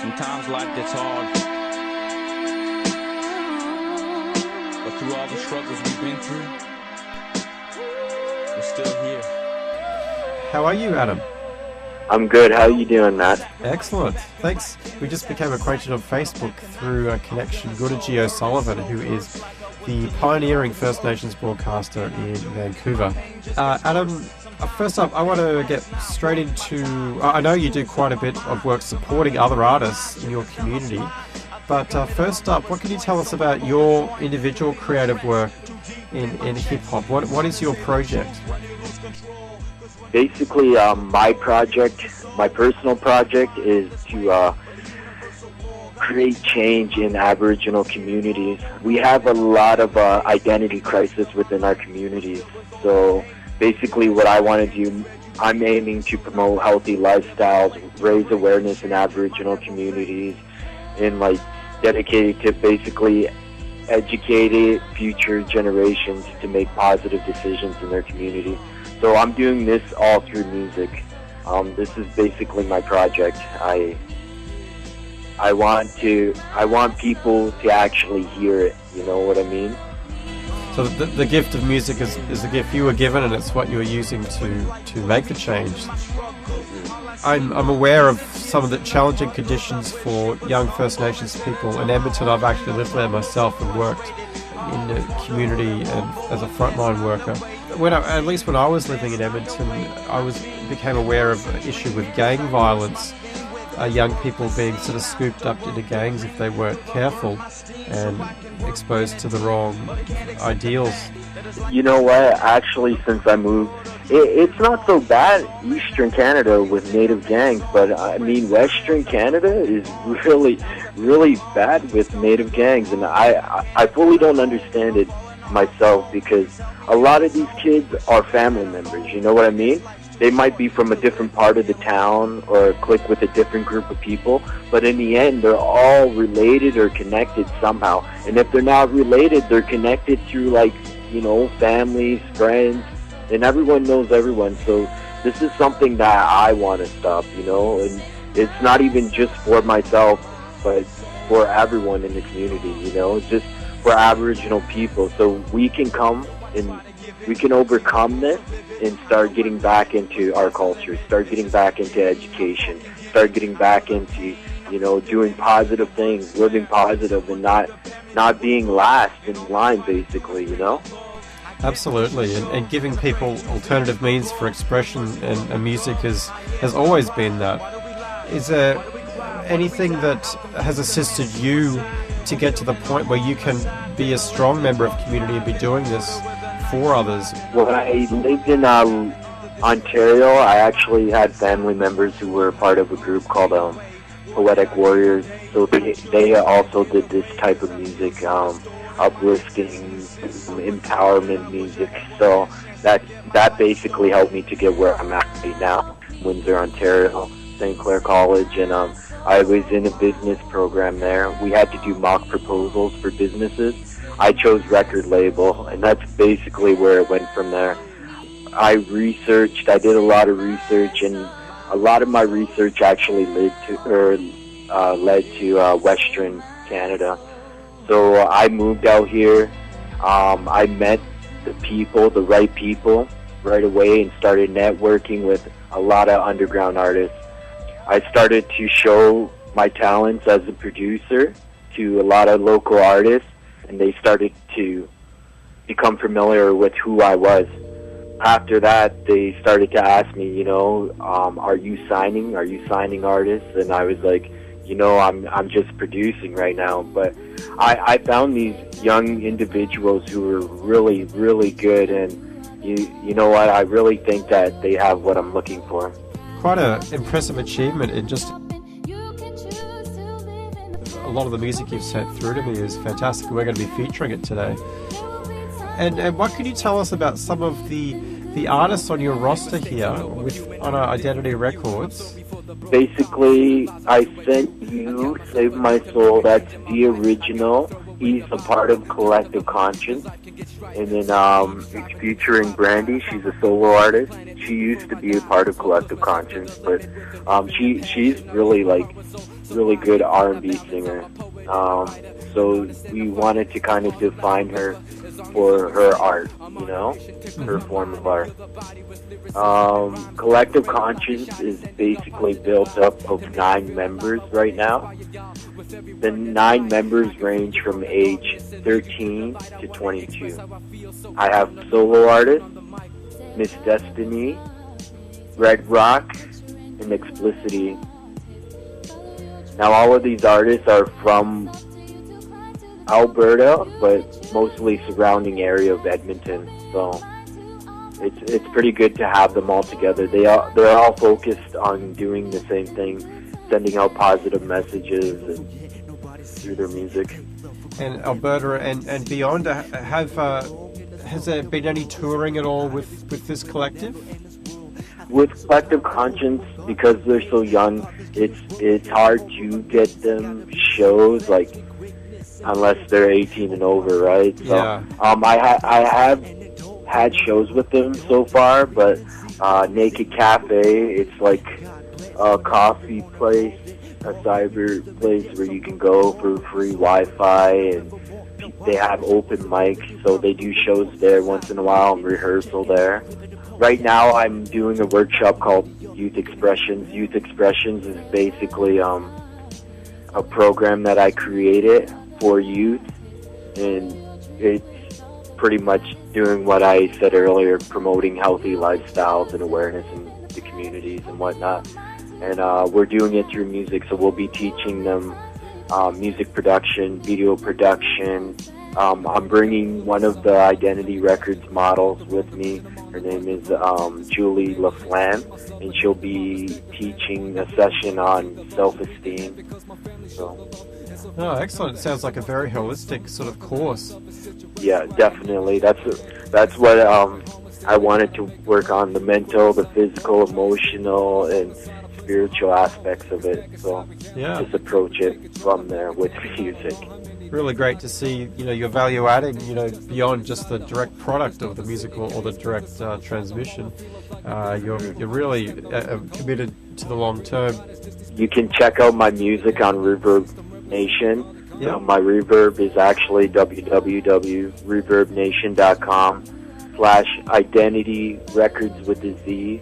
Sometimes life gets hard, but through all the struggles we've been through, we're still here. How are you, Adam? I'm good. How are you doing, Matt? Excellent. Thanks. We just became acquainted on Facebook through a connection, Goodagy O'Sullivan, who is the pioneering First Nations broadcaster in Vancouver. Adam, first up, I want to get straight into... I know you do quite a bit of work supporting other artists in your community, but first up, what can you tell us about your individual creative work in hip-hop? What is your project? Basically, my personal project is to create change in Aboriginal communities. We have a lot of identity crisis within our communities. So basically what I want to do, I'm aiming to promote healthy lifestyles, raise awareness in Aboriginal communities, and dedicated to basically educating future generations to make positive decisions in their community. So I'm doing this all through music. This is basically my project. I want people to actually hear it. You know what I mean? So the gift of music is the gift you were given, and it's what you are using to make the change. I'm aware of some of the challenging conditions for young First Nations people in Edmonton. I've actually lived there myself and worked in the community and as a frontline worker. At least when I was living in Edmonton, I became aware of an issue with gang violence. Young people being sort of scooped up into gangs if they weren't careful and exposed to the wrong ideals. You know what? Actually, since I moved, it's not so bad Eastern Canada with native gangs, but I mean Western Canada is really, really bad with native gangs, and I fully don't understand it myself, because a lot of these kids are family members, you know what I mean? They might be from a different part of the town or click with a different group of people, but in the end, they're all related or connected somehow. And if they're not related, they're connected through, families, friends, and everyone knows everyone. So this is something that I want to stop, and it's not even just for myself, but for everyone in the community, just for Aboriginal people. So we can come and we can overcome this and start getting back into our culture, start getting back into education, start getting back into, doing positive things, living positive, and not being last in line, basically, Absolutely, and giving people alternative means for expression, and music has always been that. Is there anything that has assisted you to get to the point where you can be a strong member of community and be doing this for others? When I lived in Ontario, I actually had family members who were part of a group called Poetic Warriors. So they also did this type of music, uplifting, empowerment music. So that basically helped me to get where I'm at right now. Windsor, Ontario, St. Clair College, and I was in a business program there. We had to do mock proposals for businesses. I chose record label, and that's basically where it went from there. I did a lot of research, and a lot of my research actually led to Western Canada. So I moved out here. I met the right people right away, and started networking with a lot of underground artists. I started to show my talents as a producer to a lot of local artists, and they started to become familiar with who I was. After that, they started to ask me, are you signing artists? And I was like, I'm just producing right now. But I found these young individuals who were really, really good, and you know what? I really think that they have what I'm looking for. Quite an impressive achievement. It just... A lot of the music you've sent through to me is fantastic. We're going to be featuring it today. And what can you tell us about some of the artists on your roster here on Identity Records? Basically, I sent you Save My Soul. That's the original. He's a part of Collective Conscience. And then it's featuring Brandy. She's a solo artist. She used to be a part of Collective Conscience, but she's really really good R&B singer. So we wanted to kind of define her for her art, you know, her form of art. Collective Conscience is basically built up of 9 members right now. The 9 members range from age 13 to 22. I have solo artists, Miss Destiny, Red Rock, and Explicity. Now all of these artists are from Alberta, but mostly surrounding area of Edmonton. So it's pretty good to have them all together. They're all focused on doing the same thing, sending out positive messages and through their music. And Alberta and beyond, has there been any touring at all with this collective? With Collective Conscience, because they're so young, it's hard to get them shows, like, unless they're 18 and over, right? So, yeah. I have had shows with them so far, but Naked Cafe, it's like a coffee place, a cyber place where you can go for free Wi-Fi, and they have open mics, so they do shows there once in a while and rehearsal there. Right now I'm doing a workshop called Youth Expressions. Youth Expressions is basically a program that I created for youth, and it's pretty much doing what I said earlier, promoting healthy lifestyles and awareness in the communities and whatnot. And we're doing it through music, so we'll be teaching them music production, video production. I'm bringing one of the Identity Records models with me. Her name is Julie LaFlamme, and she'll be teaching a session on self-esteem. So. Oh, excellent. It sounds like a very holistic sort of course. Yeah, definitely. That's what I wanted to work on, the mental, the physical, emotional, and spiritual aspects of it. So yeah, just approach it from there with music. Really great to see, your value adding, beyond just the direct product of the musical or the direct transmission. You're really committed to the long term. You can check out my music on Reverb Nation. Yeah. My Reverb is actually www.reverbnation.com/identity records with a Z.